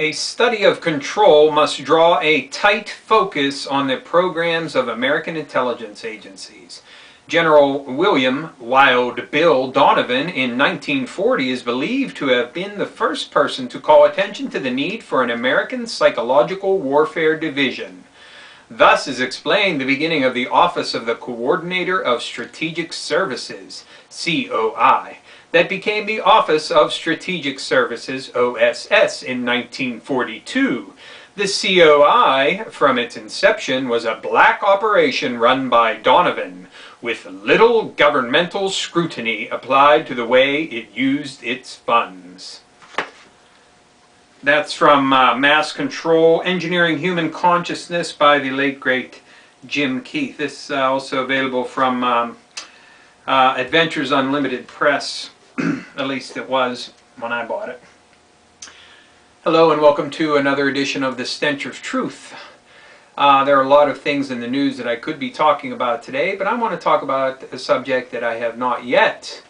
A study of control must draw a tight focus on the programs of American intelligence agencies. General William Wild Bill Donovan in 1940 is believed to have been the first person to call attention to the need for an American Psychological Warfare Division. Thus is explained the beginning of the Office of the Coordinator of Strategic Services, COI, that became the Office of Strategic Services, OSS, in 1942. The COI, from its inception, was a black operation run by Donovan, with little governmental scrutiny applied to the way it used its funds. That's from Mass Control, Engineering Human Consciousness by the late, great Jim Keith. This is also available from Adventures Unlimited Press. At least it was when I bought it. Hello and welcome to another edition of The Stench of Truth. There are a lot of things in the news that I could be talking about today, but I want to talk about a subject that I have not yet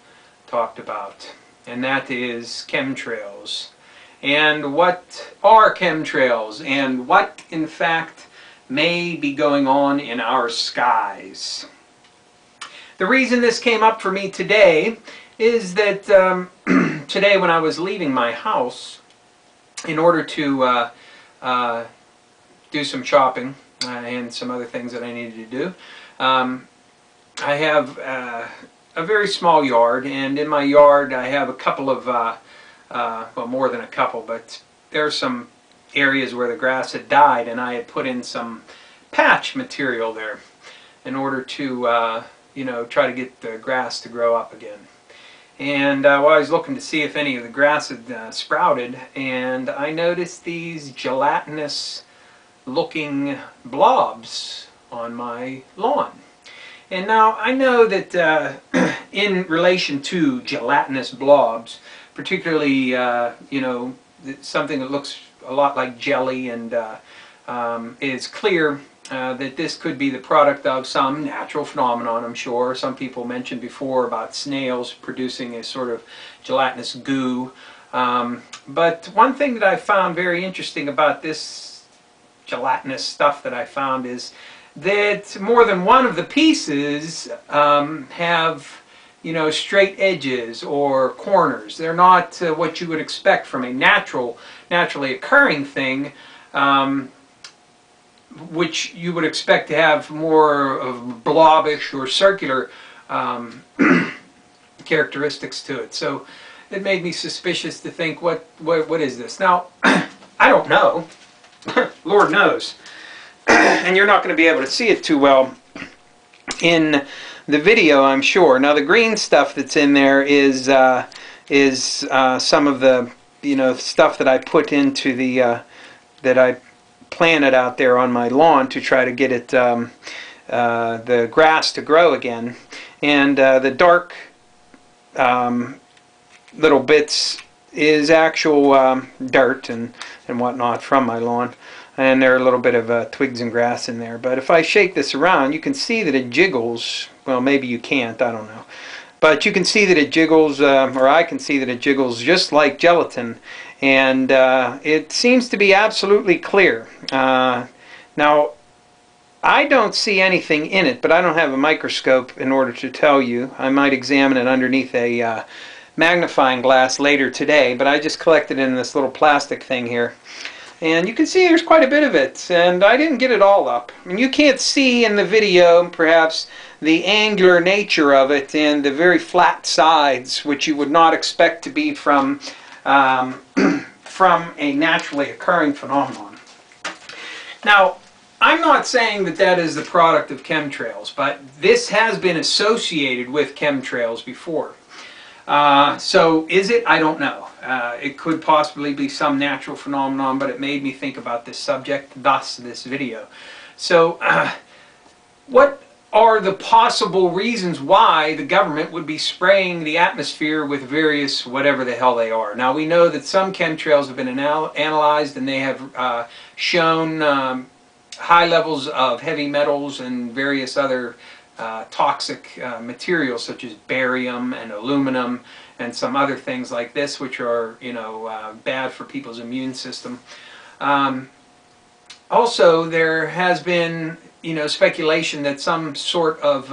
talked about, and that is chemtrails. And what are chemtrails, and what in fact may be going on in our skies. The reason this came up for me today is that today when I was leaving my house in order to do some shopping and some other things that I needed to do, I have a very small yard, and in my yard I have a couple of, well, more than a couple, but there are some areas where the grass had died, and I had put in some patch material there in order to you know, try to get the grass to grow up again. And well, I was looking to see if any of the grass had sprouted, and I noticed these gelatinous looking blobs on my lawn. And now I know that in relation to gelatinous blobs, particularly you know, something that looks a lot like jelly and is clear that this could be the product of some natural phenomenon, I'm sure. Some people mentioned before about snails producing a sort of gelatinous goo. But one thing that I found very interesting about this gelatinous stuff that I found is that more than one of the pieces have, you know, straight edges or corners. They're not what you would expect from a naturally occurring thing, which you would expect to have more of blobbish or circular characteristics to it. So it made me suspicious to think, what is this? Now, I don't know. Lord knows. And you're not going to be able to see it too well in the video, I'm sure. Now, the green stuff that's in there is some of the, you know, stuff that I put into the that I planted out there on my lawn to try to get it the grass to grow again. And the dark little bits is actual dirt and whatnot from my lawn, and there are a little bit of twigs and grass in there. But if I shake this around, you can see that it jiggles. Well, maybe you can't, I don't know, but you can see that it jiggles, or I can see that it jiggles just like gelatin, and it seems to be absolutely clear. Now, I don't see anything in it, but I don't have a microscope in order to tell you. I might examine it underneath a magnifying glass later today, but I just collected it in this little plastic thing here. And you can see there's quite a bit of it, and I didn't get it all up. I mean, you can't see in the video, perhaps, the angular nature of it and the very flat sides, which you would not expect to be from from a naturally occurring phenomenon. Now, I'm not saying that that is the product of chemtrails, but this has been associated with chemtrails before. So is it? I don't know. It could possibly be some natural phenomenon, but it made me think about this subject, thus this video. So what are the possible reasons why the government would be spraying the atmosphere with various whatever the hell they are? Now, we know that some chemtrails have been analyzed, and they have shown high levels of heavy metals and various other toxic materials such as barium and aluminum and some other things like this, which are, you know, bad for people's immune system. Also, there has been, you know, speculation that some sort of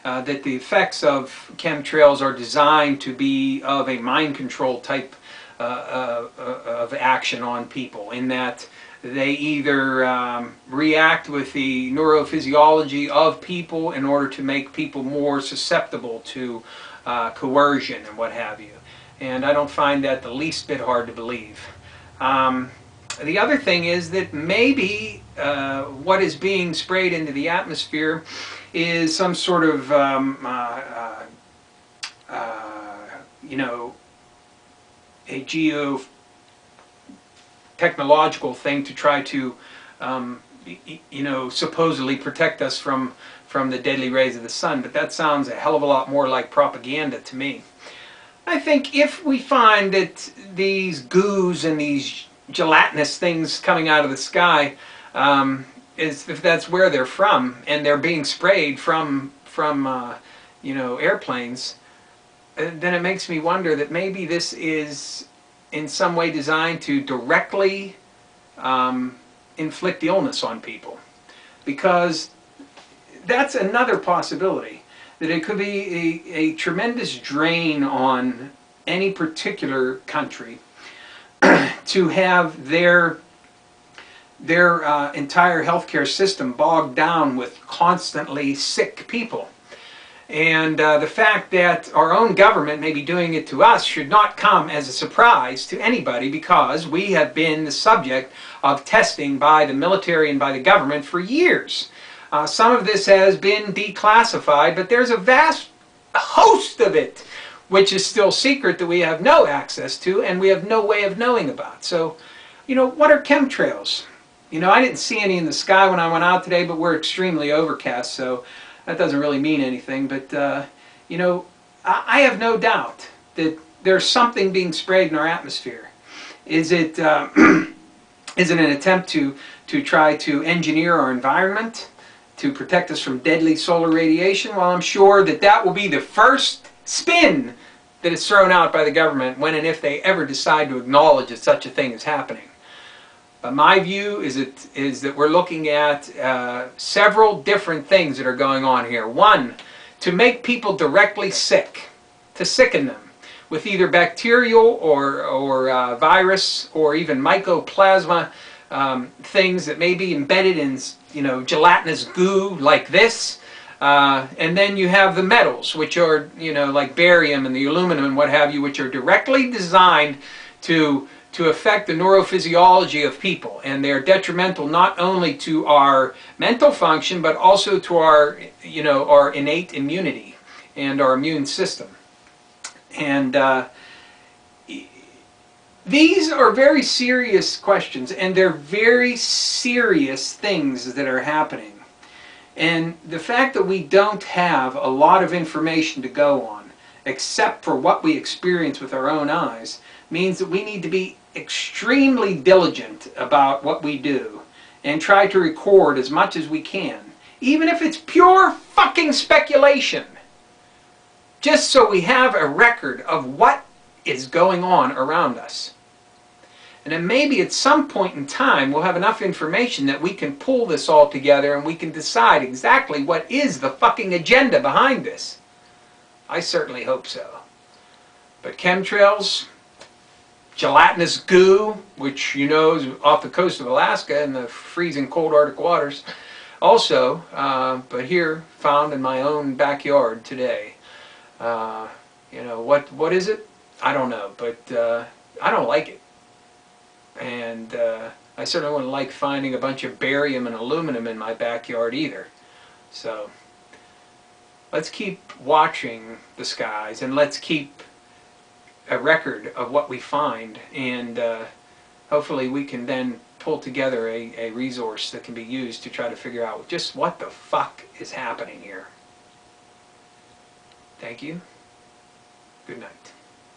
that the effects of chemtrails are designed to be of a mind control type of action on people, in that they either react with the neurophysiology of people in order to make people more susceptible to coercion and what have you. And I don't find that the least bit hard to believe. The other thing is that maybe what is being sprayed into the atmosphere is some sort of, you know, a geotechnological thing to try to, you know, supposedly protect us from the deadly rays of the sun. But that sounds a hell of a lot more like propaganda to me. I think if we find that these goos and these gelatinous things coming out of the sky, if that's where they're from, and they're being sprayed from you know, airplanes, then it makes me wonder that maybe this is in some way designed to directly inflict illness on people. Because that's another possibility, that it could be a tremendous drain on any particular country to have their entire healthcare system bogged down with constantly sick people. And the fact that our own government may be doing it to us should not come as a surprise to anybody, because we have been the subject of testing by the military and by the government for years. Some of this has been declassified, but there's a vast host of it which is still secret, that we have no access to and we have no way of knowing about. So, you know, what are chemtrails? You know, I didn't see any in the sky when I went out today, but we're extremely overcast, so that doesn't really mean anything. But, you know, I have no doubt that there's something being sprayed in our atmosphere. Is it, is it an attempt to try to engineer our environment, to protect us from deadly solar radiation? Well, I'm sure that that will be the first spin that is thrown out by the government when and if they ever decide to acknowledge that such a thing is happening. But my view is that we're looking at several different things that are going on here. One, to make people directly sick, to sicken them with either bacterial or virus or even mycoplasma things that may be embedded in, you know, gelatinous goo like this. And then you have the metals, which are, you know, like barium and the aluminum and what have you, which are directly designed to affect the neurophysiology of people. And they're detrimental not only to our mental function, but also to our, you know, our innate immunity and our immune system. And these are very serious questions, and they're very serious things that are happening. And the fact that we don't have a lot of information to go on, except for what we experience with our own eyes, means that we need to be extremely diligent about what we do and try to record as much as we can, even if it's pure fucking speculation, just so we have a record of what is going on around us. And then maybe at some point in time we'll have enough information that we can pull this all together and we can decide exactly what is the fucking agenda behind this. I certainly hope so. But chemtrails, gelatinous goo, which you know is off the coast of Alaska in the freezing cold Arctic waters, also, but here found in my own backyard today. You know, what is it? I don't know, but I don't like it. And I certainly wouldn't like finding a bunch of barium and aluminum in my backyard either. So let's keep watching the skies, and let's keep a record of what we find, and hopefully we can then pull together a resource that can be used to try to figure out just what the fuck is happening here. Thank you. Good night.